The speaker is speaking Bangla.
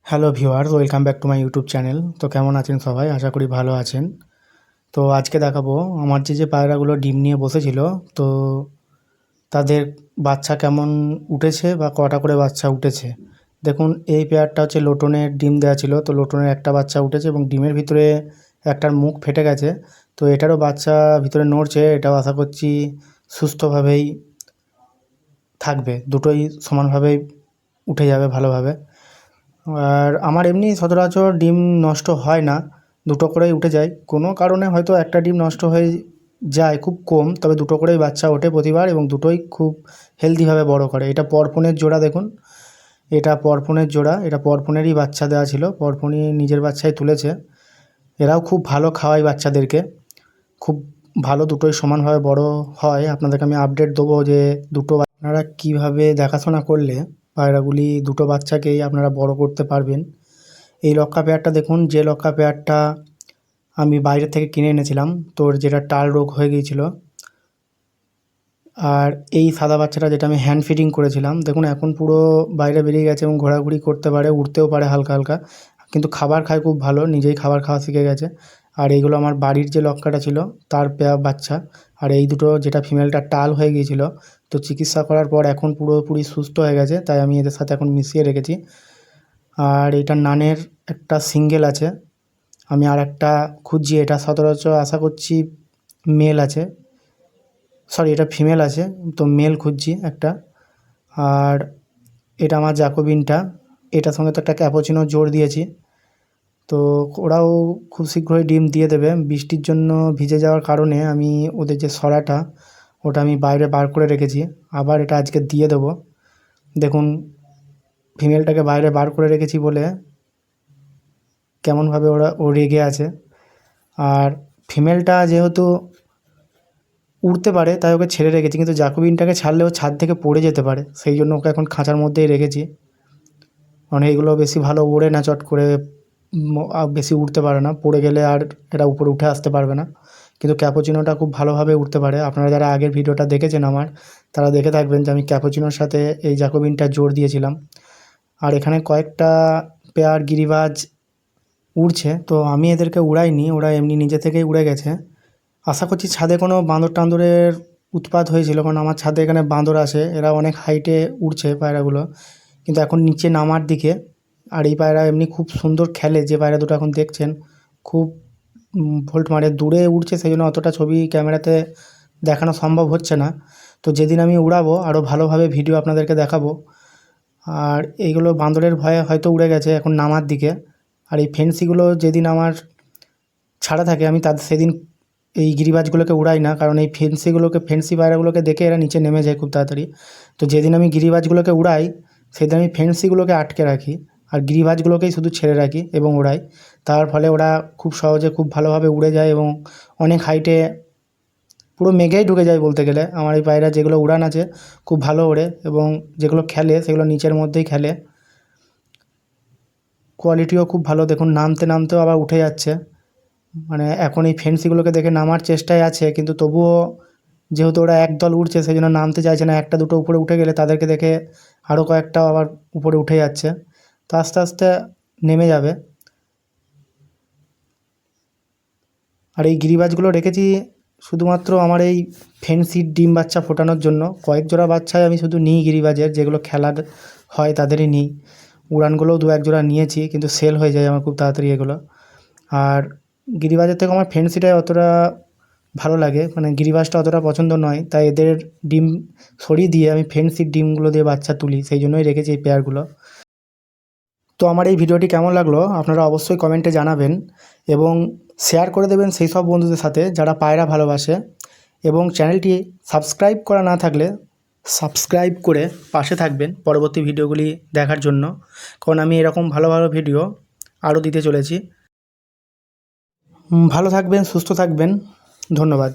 Hello viewers, welcome back to my YouTube channel. তো কেমন আছেন সবাই? আশা করি ভালো আছেন। তো আজকে দেখাবো আমার যে পায়রাগুলো ডিম নিয়ে বসেছিল, তো তাদের বাচ্চা কেমন উঠেছে বা কটা করে বাচ্চা উঠেছে। দেখুন, এই পেয়ারটা হচ্ছে লোটনের ডিম দেওয়া ছিল, তো লোটনের একটা বাচ্চা উঠেছে এবং ডিমের ভিতরে একটার মুখ ফেটে গেছে। তো এটারও বাচ্চা ভিতরে নড়ছে, এটাও আশা করছি সুস্থভাবেই থাকবে, দুটোই সমানভাবেই উঠে যাবে ভালোভাবে। আর আমার এমনি সচরাচর ডিম নষ্ট হয় না, দুটো করেই উঠে যায়। কোনো কারণে হয়তো একটা ডিম নষ্ট হয়ে যায়, খুব কম, তবে দুটো করেই বাচ্চা ওঠে প্রতিবার এবং দুটোই খুব হেলদিভাবে বড় করে। এটা পরপনের জোড়া, দেখুন এটা পরপনের জোড়া, এটা পরপনেরই বাচ্চা দেওয়া ছিল, পরপনই নিজের বাচ্চাই তুলেছে। এরাও খুব ভালো খাওয়ায় বাচ্চাদেরকে, খুব ভালো, দুটোই সমানভাবে বড় হয়। আপনাদেরকে আমি আপডেট দেবো যে আপনারা কীভাবে দেখাশোনা করলে পায়রাগুলি দুটো বাচ্চাকেই আপনারা বড় করতে পারবেন। এই লক্কা পেয়ারটা দেখুন, যে লক্কা পেয়ারটা আমি বাইরে থেকে কিনে এনেছিলাম, তোর যেটা টাল রোগ হয়ে গিয়েছিল, আর এই সাদা বাচ্চাটা যেটা আমি হ্যান্ড ফিডিং করেছিলাম, দেখুন এখন পুরো বাইরে বেরিয়ে গেছে এবং ঘোরাঘুরি করতে পারে, উঠতেও পারে হালকা হালকা, কিন্তু খাবার খায় খুব ভালো, নিজেই খাবার খাওয়া শিখে গেছে। আর এইগুলো আমার বাড়ির যে লক্কাটা ছিল তার বাচ্চা। আর এই দুটো, যেটা ফিমেলটা টাল হয়ে গিয়েছিল, তো চিকিৎসা করার পর এখন পুরোপুরি সুস্থ হয়ে গেছে, তাই আমি এদের সাথে এখন মিশিয়ে রেখেছি। আর এটা নানের একটা সিঙ্গেল আছে, আমি আর একটা খুঁজছি, এটা সচরাচর আশা করছি মেল আছে, সরি এটা ফিমেল আছে, তো মেল খুঁজছি একটা। আর এটা আমার জ্যাকোবিনটা, এটার সঙ্গে তো একটা ক্যাপুচিনো জোড় দিয়েছি। তো ওরাও খুব শীঘ্রই ডিম দিয়ে দেবে। বৃষ্টির জন্য ভিজে যাওয়ার কারণে আমি ওদের যে সরাটা, ওটা আমি বাইরে বার করে রেখেছি, আবার এটা আজকে দিয়ে দেবো। দেখুন, ফিমেলটাকে বাইরে বার করে রেখেছি বলে কেমনভাবে ও রেগে আছে। আর ফিমেলটা যেহেতু উড়তে পারে তাই ওকে ছেড়ে রেখেছি, কিন্তু জ্যাকোবিনটাকে ছাড়লে ও ছাদ থেকে পড়ে যেতে পারে, সেই জন্য ওকে এখন খাঁচার মধ্যেই রেখেছি। মানে এগুলো বেশি ভালো ওড়ে না, চট করে বেশি উড়তে পারে না, পড়ে গেলে আর এরা উপরে উঠে আসতে পারবে না। কিন্তু ক্যাপুচিনোটা খুব ভালোভাবে উঠতে পারে। আপনারা যারা আগের ভিডিওটা দেখেছেন আমার, তারা দেখে থাকবেন যে আমি ক্যাপুচিনোর সাথে এই জ্যাকোবিনটা জোড় দিয়েছিলাম। আর এখানে কয়েকটা পেয়ার গিরিবাজ উড়ছে, তো আমি এদেরকে উড়াইনি, ওরা এমনি নিজে থেকেই উড়ে গেছে। আশা করছি ছাদে কোনো বাঁদর টাঁদরের উৎপাত হয়েছিল, কারণ আমার ছাদে এখানে বাঁদর আসে, এরা অনেক হাইটে উড়ছে পায়রাগুলো, কিন্তু এখন নিচে নামার দিকে। আর এই পায়রা এমনি খুব সুন্দর খেলে, যে পায়রা দুটো এখন দেখছেন খুব ভোল্ট মারে, দূরে উড়ছে, সেই জন্য অতটা ছবি ক্যামেরাতে দেখানো সম্ভব হচ্ছে না। তো যেদিন আমি উড়াবো আরও ভালোভাবে ভিডিও আপনাদেরকে দেখাবো। আর এইগুলো বাঁদরের ভয়ে হয়তো উড়ে গেছে এখন নামার দিকে। আর এই ফেন্সিগুলো যেদিন আমার ছাড়া থাকে, আমি সেদিন এই গিরিবাজগুলোকে উড়াই না, কারণ এই ফেন্সি পায়রাগুলোকে দেখে এরা নিচে নেমে যায় খুব তাড়াতাড়ি। তো যেদিন আমি গিরিবাজগুলোকে উড়াই, সেদিন আমি ফেন্সিগুলোকে আটকে রাখি আর গিরিবাজগুলোকেই শুধু ছেড়ে রাখি এবং উড়াই। তার ফলে ওরা খুব সহজে খুব ভালোভাবে উড়ে যায় এবং অনেক হাইটে পুরো মেঘেই ঢুকে যায় বলতে গেলে। আমার এই পায়রা যেগুলো উড়ান আছে খুব ভালো ওড়ে, এবং যেগুলো খেলে সেগুলো নিচের মধ্যেই খেলে, কোয়ালিটিও খুব ভালো। দেখুন, নামতে নামতেও আবার উঠে যাচ্ছে, মানে এখন এই ফেন্সিগুলোকে দেখে নামার চেষ্টায় আছে, কিন্তু তবুও যেহেতু ওরা একদল উড়ছে সেই জন্য নামতে চাইছে না। একটা দুটো উপরে উঠে গেলে তাদেরকে দেখে আরও কয়েকটা আবার উপরে উঠে যাচ্ছে, তো আস্তে আস্তে নেমে যাবে। আর এই গিরিবাজগুলো রেখেছি শুধুমাত্র আমার এই ফেন্সির ডিম বাচ্চা ফোটানোর জন্য। কয়েক জোড়া বাচ্চায় আমি শুধু নিই গিরিবাজের, যেগুলো খেলার হয় তাদেরই নিই। উড়ানগুলোও দু এক জোড়া নিয়েছি, কিন্তু সেল হয়ে যায় আমার খুব তাড়াতাড়ি এগুলো। আর গিরিবাজের থেকে আমার ফেন্সিটাই অতটা ভালো লাগে, মানে গিরিবাজটা অতটা পছন্দ নয়, তাই এদের ডিম সরিয়ে দিয়ে আমি ফেন্সির ডিমগুলো দিয়ে বাচ্চা তুলি, সেই জন্যই রেখেছি এই পেয়ারগুলো। তো আমার এই ভিডিওটি কেমন লাগলো আপনারা অবশ্যই কমেন্টে জানাবেন, এবং শেয়ার করে দেবেন সেই সব বন্ধুদের সাথে যারা পায়রা ভালোবাসে। এবং চ্যানেলটি সাবস্ক্রাইব করা না থাকলে সাবস্ক্রাইব করে পাশে থাকবেন পরবর্তী ভিডিওগুলি দেখার জন্য, কারণ আমি এরকম ভালো ভালো ভিডিও আরও দিতে চলেছি। ভালো থাকবেন, সুস্থ থাকবেন, ধন্যবাদ।